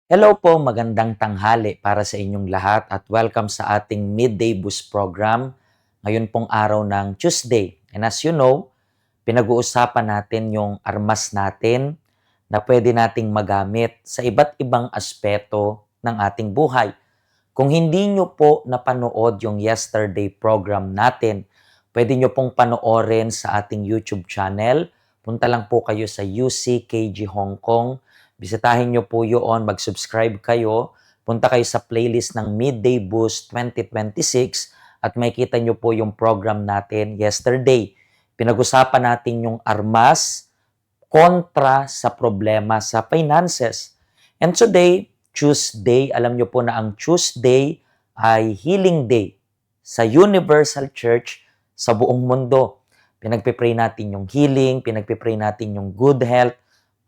Hello po, magandang tanghali para sa inyong lahat at welcome sa ating Midday Boost program. Ngayon pong araw ng Tuesday. And as you know, pinag-uusapan natin yung armas natin na pwede nating magamit sa iba't ibang aspeto ng ating buhay. Kung hindi nyo po napanood yung yesterday program natin, pwede nyo pong panoorin sa ating YouTube channel. Punta lang po kayo sa UCKG Hong Kong. Bisitahin nyo po yun, mag-subscribe kayo. Punta kayo sa playlist ng Midday Boost 2026 at makikita nyo po yung program natin yesterday. Pinag-usapan natin yung armas kontra sa problema sa finances. And today, Tuesday, alam nyo po na ang Tuesday ay Healing Day sa Universal Church sa buong mundo. Pinagpipray natin yung healing, pinagpipray natin yung good health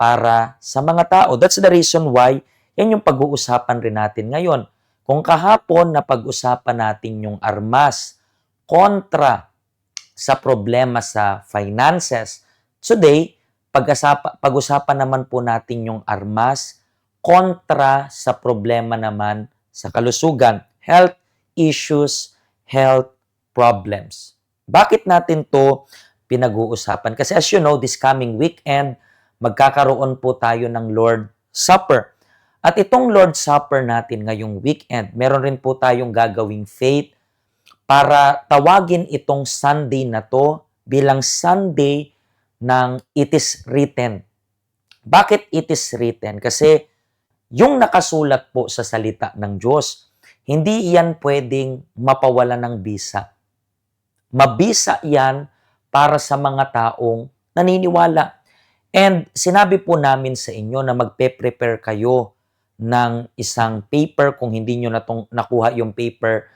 para sa mga tao. That's the reason why yan yung pag-uusapan rin natin ngayon. Kung kahapon na pag-usapan natin yung armas kontra sa problema sa finances, today, pag-usapan naman po natin yung armas kontra sa problema naman sa kalusugan, health issues, health problems. Bakit natin to pinag-uusapan? Kasi as you know, this coming weekend, magkakaroon po tayo ng Lord Supper. At itong Lord Supper natin ngayong weekend, meron rin po tayong gagawing faith para tawagin itong Sunday na to bilang Sunday ng It is Written. Bakit it is written? Kasi yung nakasulat po sa salita ng Diyos, hindi yan pwedeng mapawala ng bisa. Mabisa yan para sa mga taong naniniwala. And sinabi po namin sa inyo na magpe-prepare kayo ng isang paper kung hindi nyo nakuha yung paper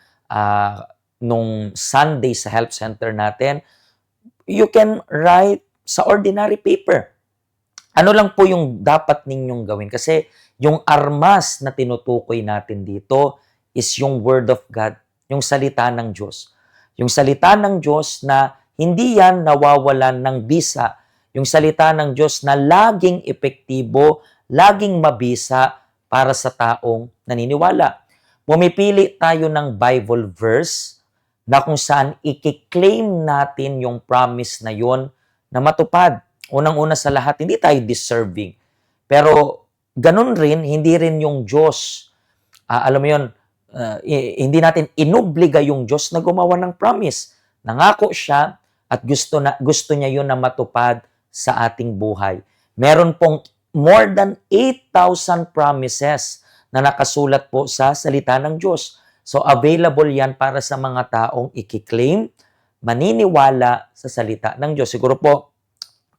nung Sunday sa health center natin. You can write sa ordinary paper. Ano lang po yung dapat ninyong gawin? Kasi yung armas na tinutukoy natin dito is yung Word of God, yung salita ng Diyos. Yung salita ng Diyos na hindi yan nawawalan ng bisa. Yung salita ng Diyos na laging epektibo, laging mabisa para sa taong naniniwala. Pumipili tayo ng Bible verse na kung saan i-claim natin yung promise na yon na matupad. Unang-una sa lahat, hindi tayo deserving. Pero ganun rin, hindi rin yung Diyos. Alam mo yun, hindi natin inubliga yung Diyos na gumawa ng promise. Nangako siya at gusto niya yun na matupad sa ating buhay. Meron pong more than 8,000 promises na nakasulat po sa salita ng Diyos. So available yan para sa mga taong i-claim, maniniwala sa salita ng Diyos. Siguro po,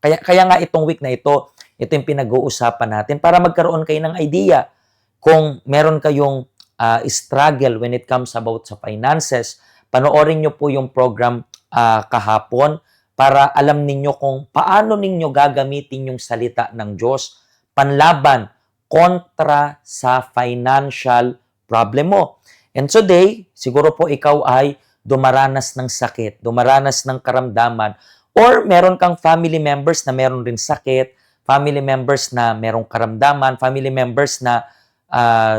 kaya nga itong week na ito yung pinag-uusapan natin para magkaroon kayo ng idea kung meron kayong struggle when it comes about sa finances. Panoorin nyo po yung program kahapon para alam ninyo kung paano ninyo gagamitin yung salita ng Diyos panlaban kontra sa financial problem mo. And today, siguro po ikaw ay dumaranas ng sakit, dumaranas ng karamdaman, or meron kang family members na meron rin sakit, family members na merong karamdaman, family members na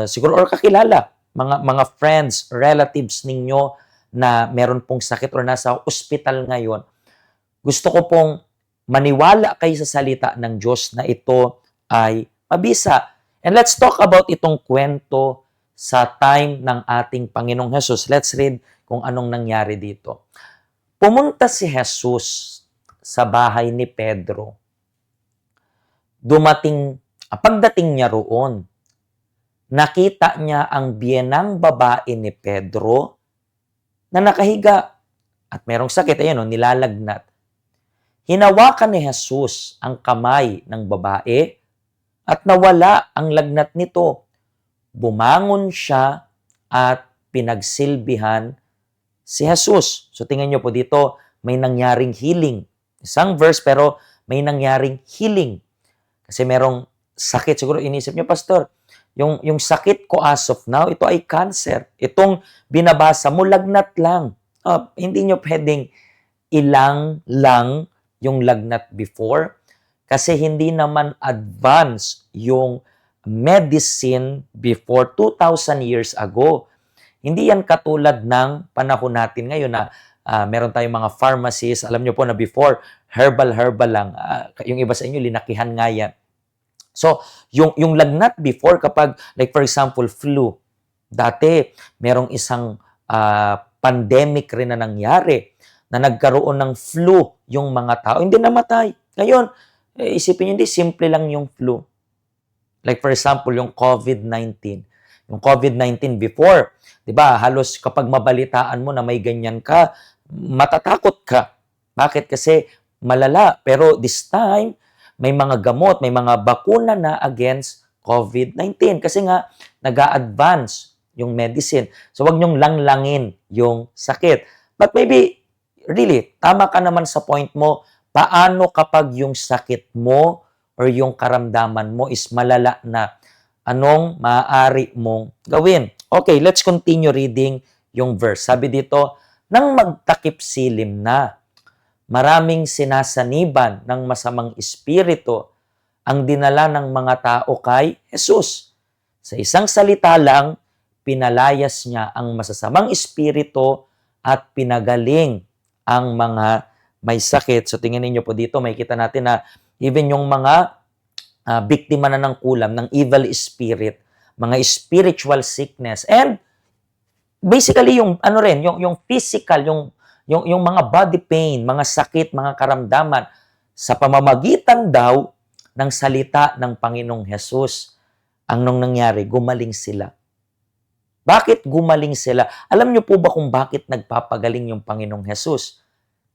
siguro or kakilala, mga friends, relatives ninyo na meron pong sakit or nasa ospital ngayon. Gusto ko pong maniwala kayo sa salita ng Diyos na ito ay mabisa. And let's talk about itong kwento sa time ng ating Panginoong Jesus. Let's read kung anong nangyari dito. Pumunta si Jesus sa bahay ni Pedro. Pagdating niya roon, nakita niya ang biyenang babae ni Pedro na nakahiga at merong sakit, nilalagnat. Hinawakan ni Jesus ang kamay ng babae at nawala ang lagnat nito. Bumangon siya at pinagsilbihan si Jesus. So tingnan niyo po dito, may nangyaring healing. Isang verse pero may nangyaring healing. Kasi merong sakit. Siguro inisip niyo, Pastor, yung sakit ko as of now, ito ay cancer. Itong binabasa mo, lagnat lang. Hindi niyo pwedeng ilang lang yung lagnat before kasi hindi naman advance yung medicine before 2,000 years ago. Hindi yan katulad ng panahon natin ngayon na meron tayong mga pharmacies. Alam nyo po na before, herbal lang. Yung iba sa inyo, linakihan nga yan. So, yung lagnat before kapag, like for example, flu. Dati, merong isang pandemic rin na nangyari na nagkaroon ng flu yung mga tao. Hindi namatay. Ngayon, isipin nyo, hindi, simple lang yung flu. Like for example, yung COVID-19. Yung COVID-19 before, di ba, halos kapag mabalitaan mo na may ganyan ka, matatakot ka. Bakit? Kasi malala. Pero this time, may mga gamot, may mga bakuna na against COVID-19. Kasi nga, nag-a-advance yung medicine. So, wag nyong langlangin yung sakit. But maybe, really, tama ka naman sa point mo, paano kapag yung sakit mo or yung karamdaman mo is malala na? Anong maaari mong gawin? Okay, let's continue reading yung verse. Sabi dito, nang magtakip silim na, maraming sinasaniban ng masamang espiritu ang dinala ng mga tao kay Jesus. Sa isang salita lang, pinalayas niya ang masasamang espiritu at pinagaling ang mga may sakit. So tingnan niyo po dito, makikita natin na even yung mga biktima na ng kulam, ng evil spirit, mga spiritual sickness, and basically yung ano rin, yung physical, yung mga body pain, mga sakit, mga karamdaman, sa pamamagitan daw ng salita ng Panginoong Hesus, ang nung nangyari, gumaling sila. Bakit gumaling sila? Alam niyo po ba kung bakit nagpapagaling yung Panginoong Hesus?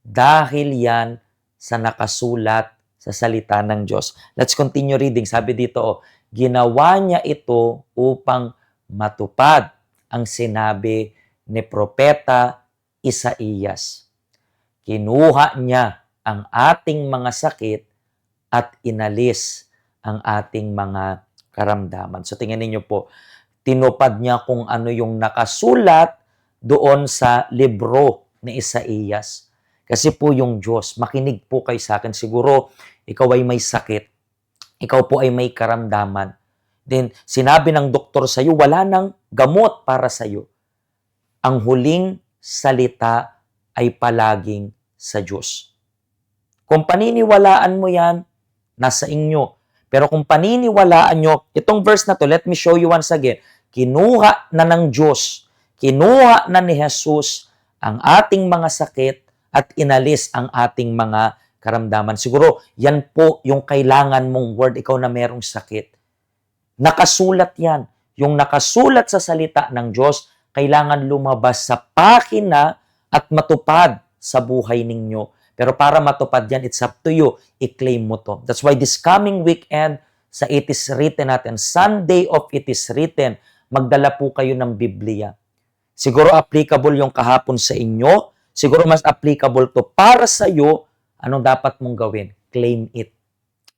Dahil yan sa nakasulat sa salita ng Diyos. Let's continue reading. Sabi dito, ginawa niya ito upang matupad ang sinabi ni Propeta Isaías. Kinuha niya ang ating mga sakit at inalis ang ating mga karamdaman. So tingnan niyo po, tinupad niya kung ano yung nakasulat doon sa libro ni Isaías. Kasi po yung Diyos, makinig po kayo sa akin. Siguro, ikaw ay may sakit. Ikaw po ay may karamdaman. Then, sinabi ng doktor sa iyo, wala nang gamot para sa iyo. Ang huling salita ay palaging sa Diyos. Kung paniniwalaan mo yan, nasa inyo. Pero kung paniniwalaan nyo, itong verse na to, let me show you once again. Kinuha na ng Diyos, kinuha na ni Jesus ang ating mga sakit at inalis ang ating mga karamdaman. Siguro, yan po yung kailangan mong word, ikaw na merong sakit. Nakasulat yan. Yung nakasulat sa salita ng Diyos, kailangan lumabas sa pakina at matupad sa buhay ninyo. Pero para matupad yan, it's up to you. I-claim mo to. That's why this coming weekend, sa It Is Written natin, Sunday of It Is Written, magdala po kayo ng Biblia. Siguro applicable yung kahapon sa inyo. Siguro mas applicable to para sa iyo. Anong dapat mong gawin? Claim it.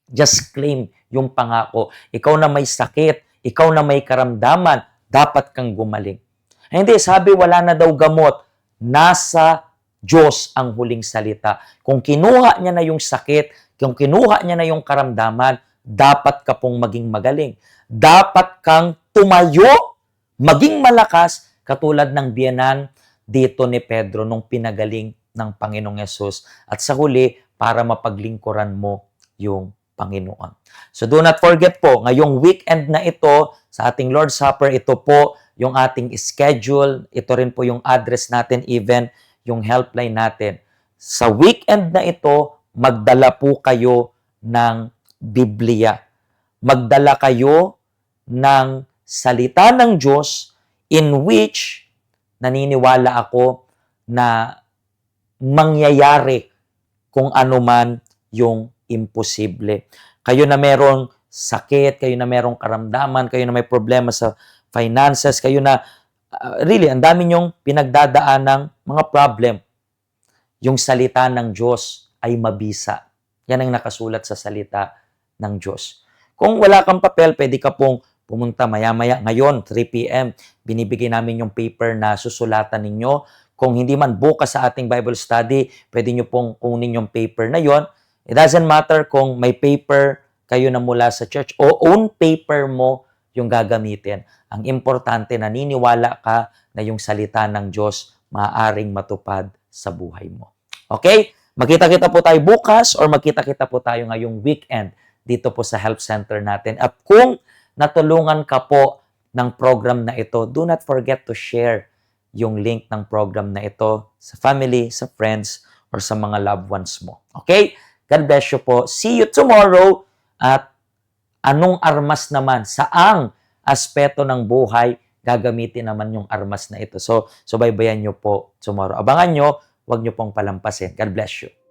Just claim yung pangako. Ikaw na may sakit, ikaw na may karamdaman, dapat kang gumaling. Hindi, sabi wala na daw gamot. Nasa Diyos ang huling salita. Kung kinuha niya na yung sakit, kung kinuha niya na yung karamdaman, dapat ka pong maging magaling. Dapat kang tumayo, maging malakas, katulad ng biyenan dito ni Pedro nung pinagaling ng Panginoong Yesus. At sa huli, para mapaglingkuran mo yung Panginoon. So do not forget po, ngayong weekend na ito, sa ating Lord's Supper, ito po yung ating schedule. Ito rin po yung address natin, even yung helpline natin. Sa weekend na ito, magdala po kayo ng Biblia. Magdala kayo ng salita ng Diyos in which naniniwala ako na mangyayari kung ano man yung imposible. Kayo na merong sakit, kayo na merong karamdaman, kayo na may problema sa finances, kayo na really, ang dami nyong pinagdadaan ng mga problem. Yung salita ng Diyos ay mabisa. Yan ang nakasulat sa salita ng Diyos. Kung wala kang papel, pwede ka pong pumunta maya-maya. Ngayon, 3 p.m., binibigay namin yung paper na susulatan ninyo. Kung hindi man bukas sa ating Bible study, pwede nyo pong kunin yung paper na yon. It doesn't matter kung may paper kayo na mula sa church o own paper mo yung gagamitin. Ang importante, naniniwala ka na yung salita ng Diyos maaaring matupad sa buhay mo. Okay? Magkita-kita po tayo bukas or magkita-kita po tayo ngayong weekend dito po sa Help Center natin. At kung natulungan ka po ng program na ito, do not forget to share yung link ng program na ito sa family, sa friends, or sa mga loved ones mo. Okay? God bless you po. See you tomorrow. At anong armas naman, saang aspeto ng buhay gagamitin naman yung armas na ito. So baybayan nyo po tomorrow. Abangan nyo, huwag nyo pong palampasin. God bless you.